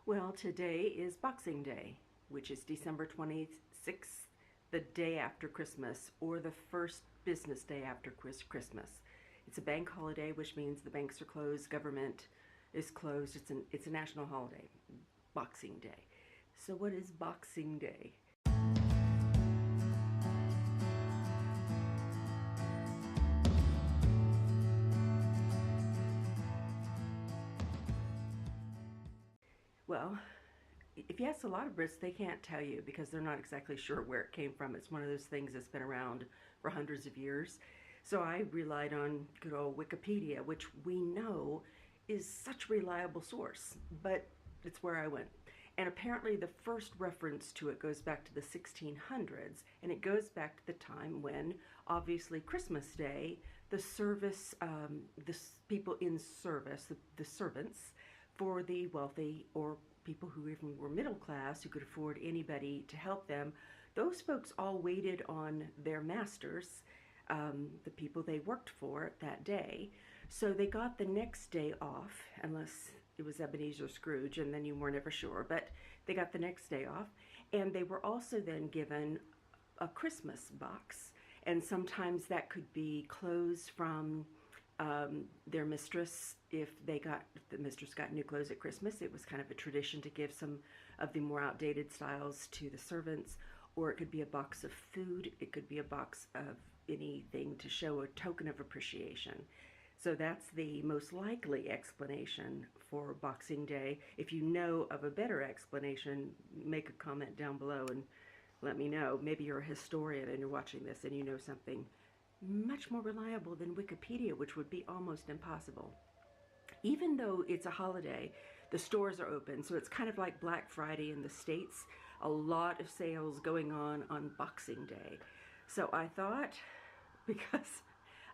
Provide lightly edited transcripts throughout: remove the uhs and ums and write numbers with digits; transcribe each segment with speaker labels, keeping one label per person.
Speaker 1: Well, today is Boxing Day, which is December 26th, the day after Christmas, or the first business day after Christmas. It's a bank holiday, which means the banks are closed, government is closed. It's a national holiday, Boxing Day. So what is Boxing Day? Well, if you ask a lot of Brits, they can't tell you because they're not exactly sure where it came from. It's one of those things that's been around for hundreds of years. So I relied on good old Wikipedia, which we know is such a reliable source, but it's where I went. And apparently the first reference to it goes back to the 1600s, and it goes back to the time when, obviously, Christmas Day, the service, the people in service, the servants, for the wealthy or people who even were middle class who could afford anybody to help them, those folks all waited on their masters, the people they worked for that day. So they got the next day off, unless it was Ebenezer Scrooge, and then you were never sure, but they got the next day off. And they were also then given a Christmas box, and sometimes that could be clothes from their mistress. If the mistress got new clothes at Christmas, it was kind of a tradition to give some of the more outdated styles to the servants. Or it could be a box of food. It could be a box of anything to show a token of appreciation. So that's the most likely explanation for Boxing Day. If you know of a better explanation, make a comment down below and let me know. Maybe you're a historian and you're watching this and you know something much more reliable than Wikipedia, which would be almost impossible. Even though it's a holiday, the stores are open, so it's kind of like Black Friday in the States. A lot of sales going on Boxing Day. So I thought, because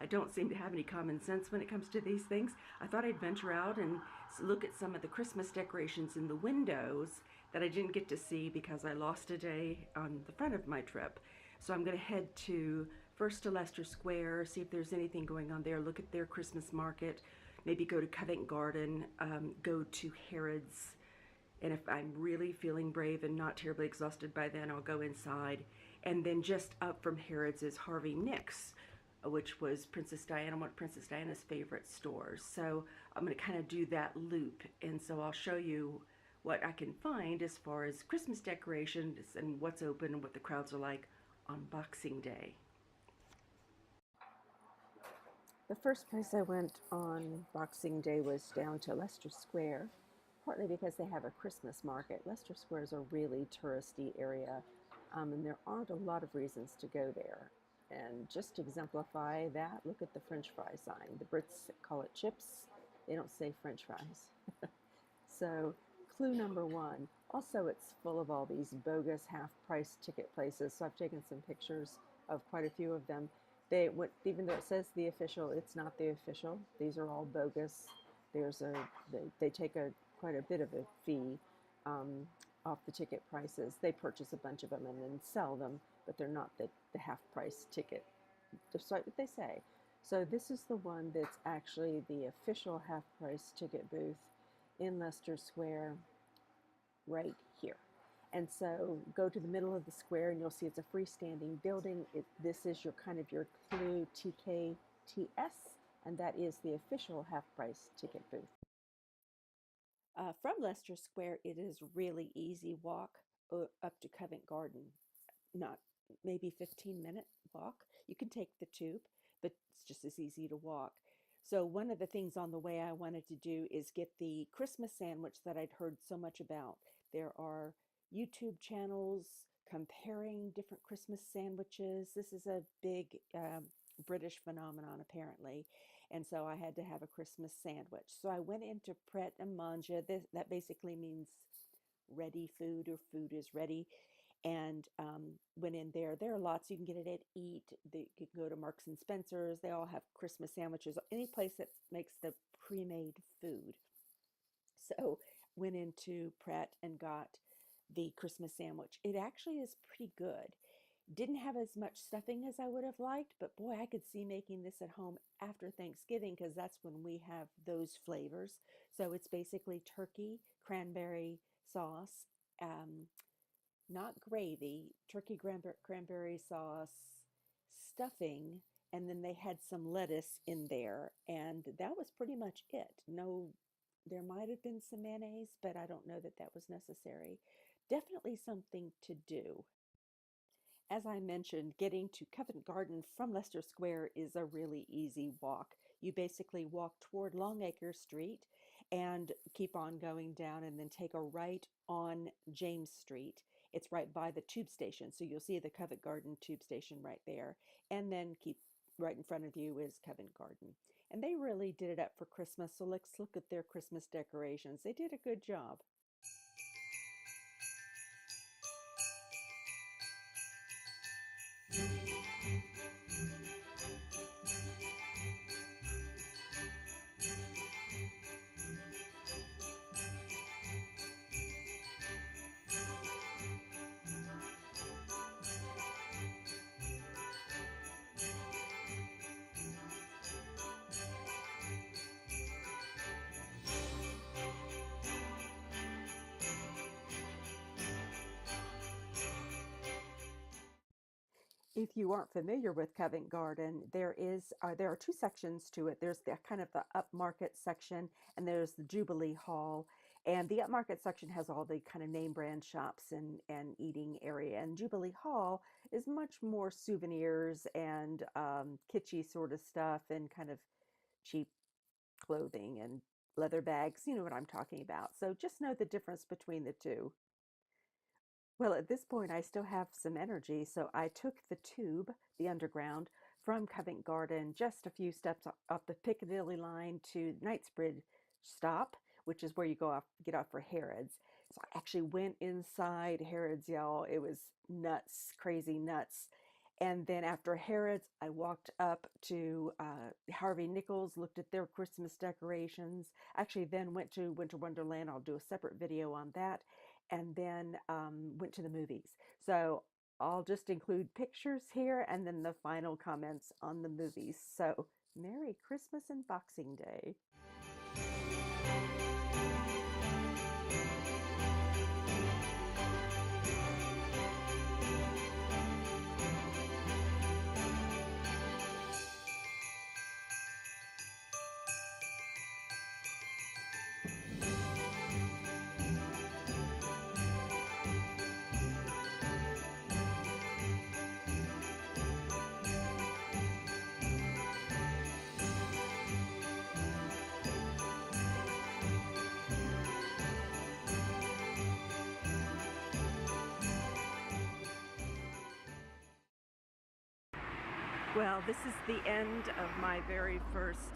Speaker 1: I don't seem to have any common sense when it comes to these things, I thought I'd venture out and look at some of the Christmas decorations in the windows that I didn't get to see because I lost a day on the front of my trip. So I'm going to head first to Leicester Square, see if there's anything going on there, look at their Christmas market, maybe go to Covent Garden, go to Harrods, and if I'm really feeling brave and not terribly exhausted by then, I'll go inside. And then just up from Harrods is Harvey Nicks, which was one of Princess Diana's favorite stores. So I'm going to kind of do that loop. And so I'll show you what I can find as far as Christmas decorations and what's open and what the crowds are like on Boxing Day. The first place I went on Boxing Day was down to Leicester Square, partly because they have a Christmas market. Leicester Square is a really touristy area, and there aren't a lot of reasons to go there. And just to exemplify that, look at the French fry sign. The Brits call it chips. They don't say French fries. So, clue number one. Also, it's full of all these bogus half-price ticket places. So I've taken some pictures of quite a few of them. Even though it says the official, it's not the official. These are all bogus. They take quite a bit of a fee um, off the ticket prices. They purchase a bunch of them and then sell them, but they're not the half-price ticket, despite what they say. So this is the one that's actually the official half-price ticket booth in Leicester Square, right here. And so go to the middle of the square and you'll see it's a freestanding building. This is your kind of your clue TKTS, and that is the official half-price ticket booth. From Leicester Square, it is really easy walk up to Covent Garden. Not maybe 15-minute walk. You can take the tube, but it's just as easy to walk. So one of the things on the way I wanted to do is get the Christmas sandwich that I'd heard so much about. There are YouTube channels comparing different Christmas sandwiches. This is a big British phenomenon, apparently. And so I had to have a Christmas sandwich. So I went into Pret a Manger. That basically means ready food, or food is ready. And went in there. There are lots you can get it at Eat. You can go to Marks and Spencer's. They all have Christmas sandwiches. Any place that makes the pre-made food. So went into Pret and got the Christmas sandwich. It actually is pretty good. Didn't have as much stuffing as I would have liked, but boy, I could see making this at home after Thanksgiving because that's when we have those flavors. So it's basically turkey, cranberry,
Speaker 2: sauce, um, not gravy, turkey cranberry sauce, stuffing, and then they had some lettuce in there, and that was pretty much it. No, there might have been some mayonnaise, but I don't know that that was necessary. Definitely something to do. As I mentioned, getting to Covent Garden from Leicester Square is a really easy walk. You basically walk toward Longacre Street and keep on going down and then take a right on James Street. It's right by the tube station, so you'll see the Covent Garden tube station right there. And then keep right in front of you is Covent Garden. And they really did it up for Christmas, so let's look at their Christmas decorations. They did a good job. If you aren't familiar with Covent Garden, there are two sections to it. There's the kind of the upmarket section, and there's the Jubilee Hall. And the upmarket section has all the kind of name brand shops and eating area. And Jubilee Hall is much more souvenirs and kitschy sort of stuff and kind of cheap clothing and leather bags. You know what I'm talking about. So just know the difference between the two. Well, at this point, I still have some energy, so I took the tube, the underground, from Covent Garden just a few steps up the Piccadilly line to Knightsbridge stop, which is where you go off, get off for Harrods. So I actually went inside Harrods, y'all. It was nuts, crazy nuts. And then after Harrods, I walked up to Harvey Nichols, looked at their Christmas decorations. Actually, then went to Winter Wonderland. I'll do a separate video on that. And then went to the movies. So I'll just include pictures here and then the final comments on the movies. So Merry Christmas and Boxing Day. Well, this is the end of my very first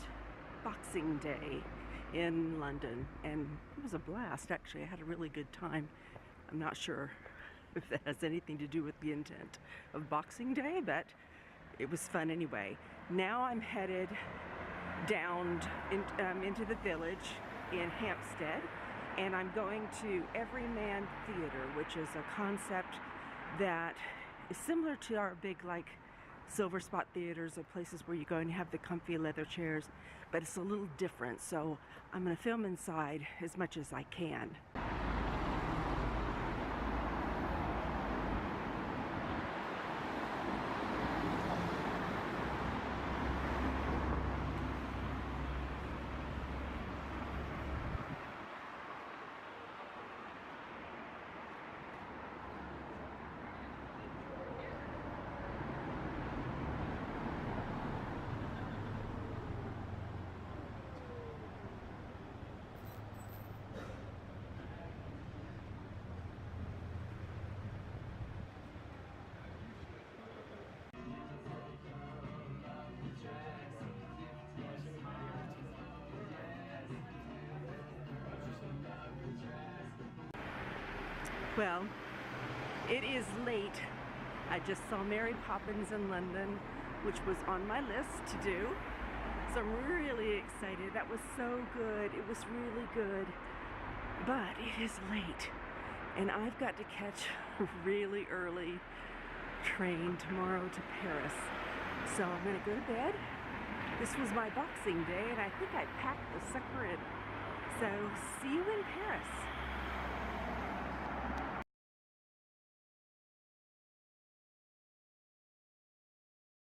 Speaker 2: Boxing Day in London, and it was a blast, actually. I had a really good time. I'm not sure if that has anything to do with the intent of Boxing Day, but it was fun anyway. Now I'm headed down into the village in Hampstead, and I'm going to Everyman Theater, which is a concept that is similar to our big, like, silver spot theaters or places where you go and you have the comfy leather chairs, but it's a little different. So I'm going to film inside as much as I can. Well, it is late. I just saw Mary Poppins in London, which was on my list to do. So I'm really excited. That was so good. It was really good. But it is late, and I've got to catch a really early train tomorrow to Paris. So I'm gonna go to bed. This was my Boxing Day, and I think I packed the sucker in. So see you in Paris.